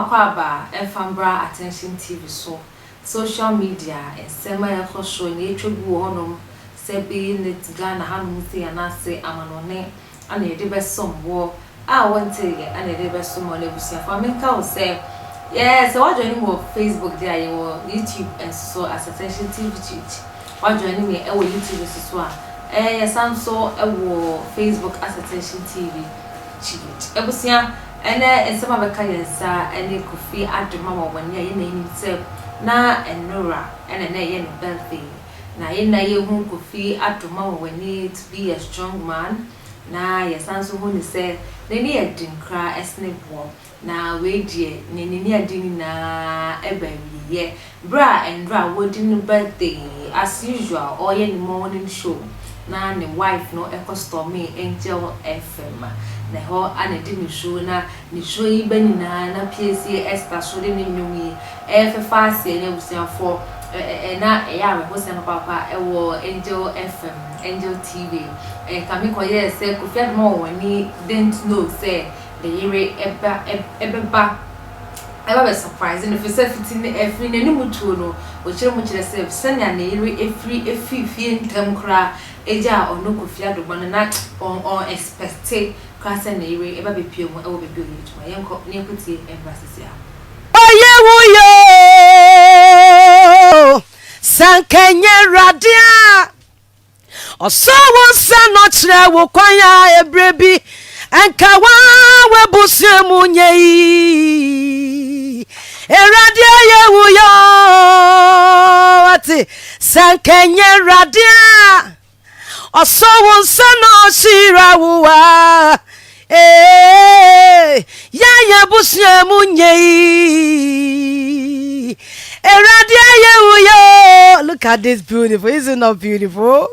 makwaba Efambra Attention TV so social media and sema yako show ni etwebu honom sebi Tvgh na hanum se anase amanone ana yede besombo a wonte ana yede besomo na busia fa menka wo say yes so what join me Facebook there you YouTube and so as Attention TV what join me e wo YouTube so a Samso ewo Facebook as Attention TV ebusia ene ensema beka yensa ene Kofi Adomah wani ye na enim se na enura ene na ye ne birthday na ye na ye hu Kofi Adomah wani to be a strong man na ye sanso hu ni se ne ni edinkra esne bo na we die ne ni adini na ebawiye bra endra wodi ni birthday as usual or ye ni morning show na ne wife no ekostom me Angel FM na ho anedi ni show na ni show yi bani na PSA Esther so de ni nwumi fefa ase na busiafo na ya me ho se no papa ewo Angel FM Angel TV kami ko ye se Kofi Adomah wani didn't know say the yere eba be surprising if say fitin every na ni mutuo no o kire mu kire say senya na yere efi ntem kra eja ono Kofi Adomah na on expect class na yere eba be pie mu e wo be bi oyituma yenko ne kuti embassy a oye wo yo sankenye radia oso wo san no kire wo kwan ya ebrebi enka wa we busiemu nyei eradia ye wo yo ati sankenye radia oso wo san no shira wo wa ya ye busiemu nyei eradia ye wo yo. Look at this beautiful, is it not beautiful?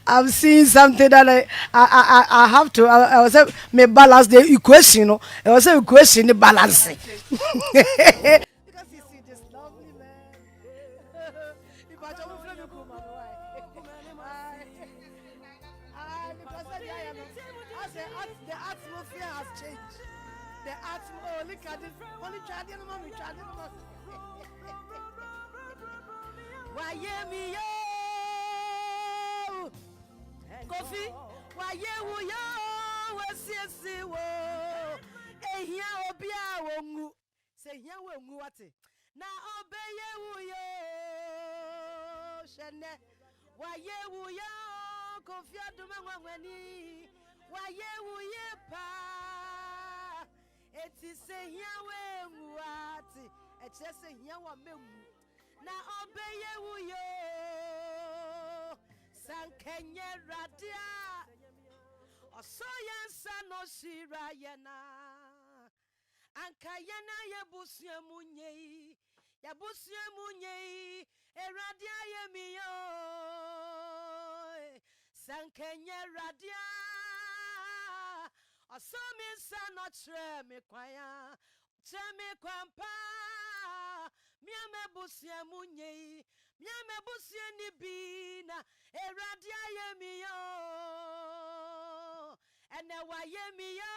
I'm seeing something that I have to. I was say me balance the equation, you know. I was say equation the balancing. Because you see this lovely man. If I don't feel you come why? Because I say the atmosphere has changed. The atmosphere. Oh, look at this. Only try the mommy, try the mommy. Why me yo? Kofi, why you yo? Was yes, wo? Ehia obia wongu. Say here wongu wati. Na obeye wo yo. Shene. Why you yo? Kofi Adomah wangweni. Why you ye pa? Eti say here wongu wati. Eti say here wa mengu. Na obeye wo yo. Sankenye radia osoya sano shira yena anka yena yebusiemu nyei eradia yemiyo sankenye radia osomi sano treme kwaya treme kwampa miame busiemu nyei miame busieni bina eradia yemiyo ene wa yemiyo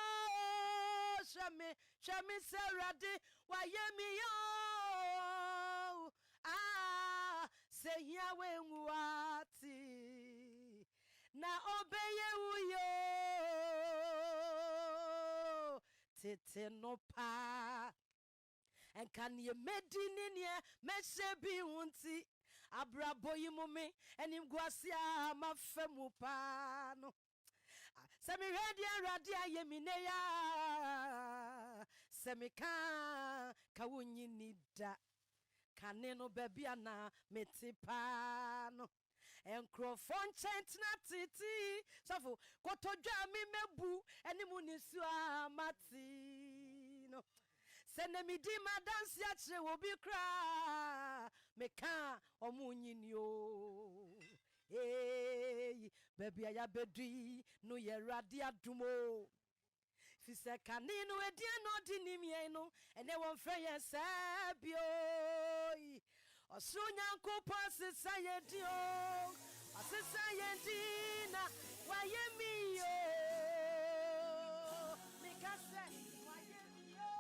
shami seradi wa yemiyo sehia wenwati na obeye uyo tete no pa enkan ye medini ne meshebi unti abraboyi mumi enim guasia mafemu pa no semi redia radia yemine ya semi ka wunyi nida kaneno bebia na metipa no enkrofon chentna titi sofo kotodwa mi mebu enimu nisu amati no senemidi madansi achre obi kra meka omunyini o baby aya bedui no ye radia dumo fi se kanino edie no dinimie no ene won frɛ ye sabio osunya nkopo asesa ye dio asesa ye dina wayemi yo mikase wayemi yo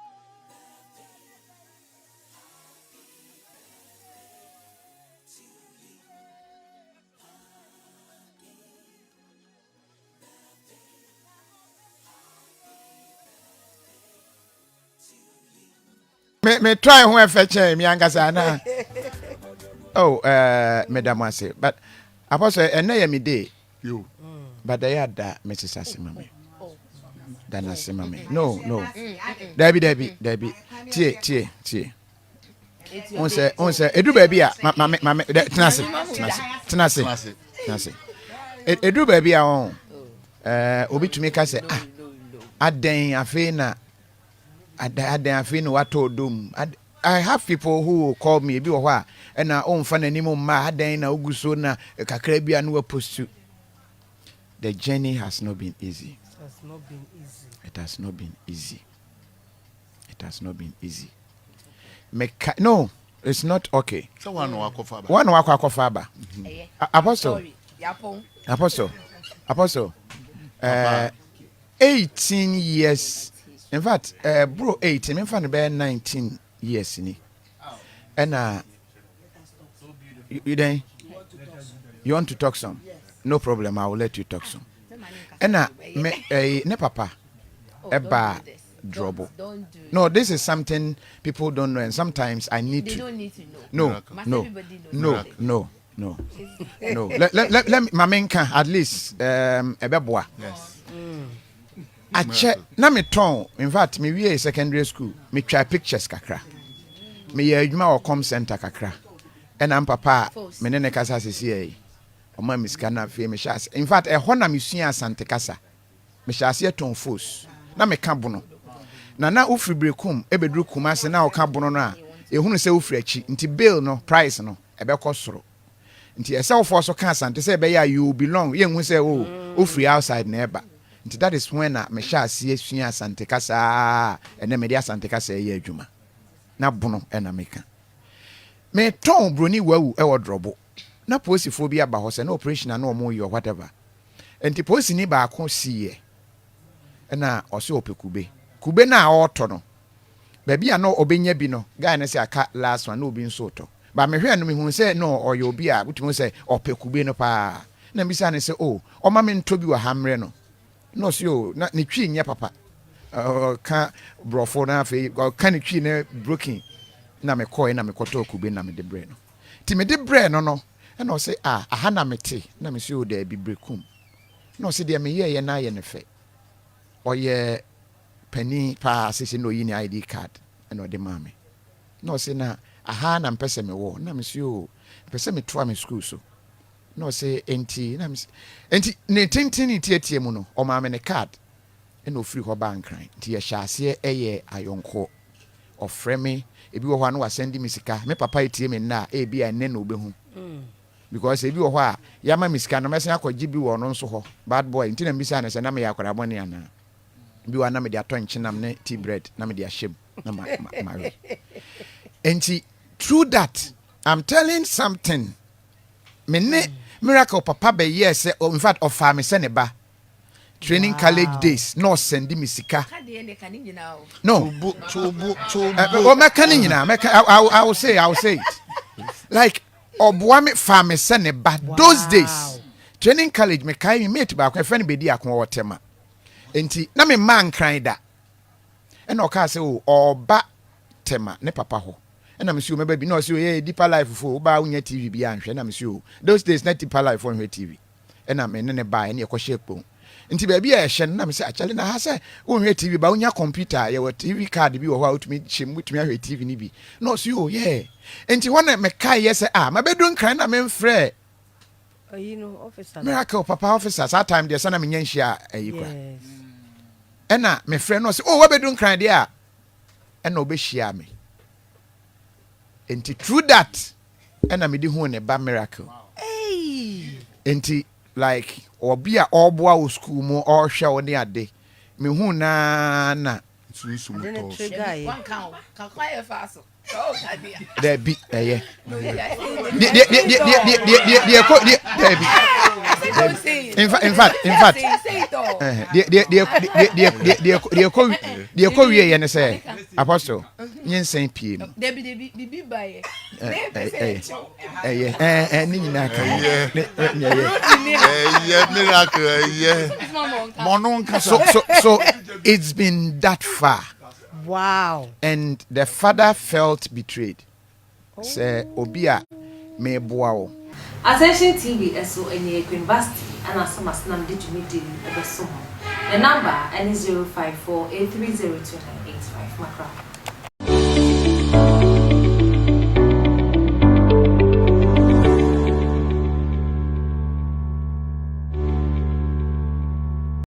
me try who fetch me angasa na. Oh, Madam Wase, but Apostle, and I am day. You. But they had that, Mrs. Asimame. Dana Simame. No. Debbie. Tie. On say, Edu baby, mamma, Tenase. Edu baby, Obi to make us say, Aden, Afena, Aden, what told doom. I have people who call me, be a and I own fan anymore, ma, Aden, Augusona, a Caribbean who opposed to. The journey has not been easy. It has not been easy. No, it's not okay. So one walk of Faba. Apostle. 18 years. In fact, bro, 18. In fact, about 19 years. And you then you want to talk some? No problem. I will let you talk some. And ne papa. Eba drobo. No, this is something people don't know, and sometimes I need to. They don't need to know. No. Let me mamenka at least ebeboa. Yes. I check na me ton. In fact, me we secondary school. Me try pictures kakra. Me ye adwuma o com center kakra. And am papa me ne kasa sisi Oma miska na fe me shas. In fact, na me sua asante kasa. Me shase ton force. Na me ka bono. Na ufri brekum ebedru kumase na o ka bono no a ehunu se ufri achi. Nti bill no price no ebekọ soro. Nti ese for so ka asante se be ya you belong. Ye hu se ufri outside na eba. Nti that is when me shase sua asante kasa ene me dia asante kasa ye adwuma. Na bono na me ka. Me ton broni wawu e wo drobo. Na posifo bi aba ho se na operation na omo yo whatever. Enti posi ni ba ko siye. Na ose opekube. Kube na auto no. Baby no obenya bi no. Guy na say aka last one no obi nso to. Ba me hwe no me hu say no oyo obi a butumi say opekube no pa. Na bi say ne say oh, o ma me nto bi wa hamre no. No say oh, na ne twi nya papa. Ka brofo na fe ka ne twi na broken. Na me koy na me koto kube na me de bre no. Ti me de bre no. And I say, aha na mete, na me say o there be brekum. No say there me ye na ye ne fe. O ye penny pa say no yini ID card and o de mame. No say na aha na mpese me wo, na me say o pese me to am school so. No say enti na me enti ne tintin tietie mu no, o mame ne card. E no free ho bank ran. Ti ye hyase eye ayonko. O frame ebi wo ho na wa send me sika. Me papa etie me na e bi ane na obehu. Because ebi wo ho a yama misika no mesen akwaji bi wo no nso ho bad boy ntina mbisa na se na me yakwara bone ana bi wa na me de aton chinam ne tea bread na me de ahyem na ma enti through that I'm telling something me ne miracle papa be yes in fact of me se ne ba training college days no send me sika no o meka ni nyina I will say it like Obuame farm sene ba those days training college me kai me mate ba kwa friend be di akon wotema enti na me man kran da e na o ka se o ba tema ne papa ho e na me si o meba bi na o si o ye deeper life fo ba unya TV bi anhwe na me si o those days na deeper life on TV e na me ne ba e na e ko shekpo nti ba bi a hye na me se achale na ha se unhwe TV ba unya computer ye wo TV card bi wo ho a utumi hyem utumi ahwe TV ni bi na o si o yeah enti wona me kai yes ma bedun kran na me mfre officer miracle papa officer that time there sana me nyanhia ayi kwa ena me frɛ no say oh wa bedun kran there ena obehia me enti through that ena me di hu ne ba miracle enti like obi a oboa wo school mu or hwe wo ne ade me hu na sunsu mo to One count. Can quiet fast. Oh, there be Debbie. In fact, the Korea and say, Apostle, Yen Saint Pierre. Debbie, be by So it's been that far. Wow. And the father felt betrayed. Say, Obia, me boao. Attention TV SO any university and as some as nam did you meet the number and is 054 830 2985 macra.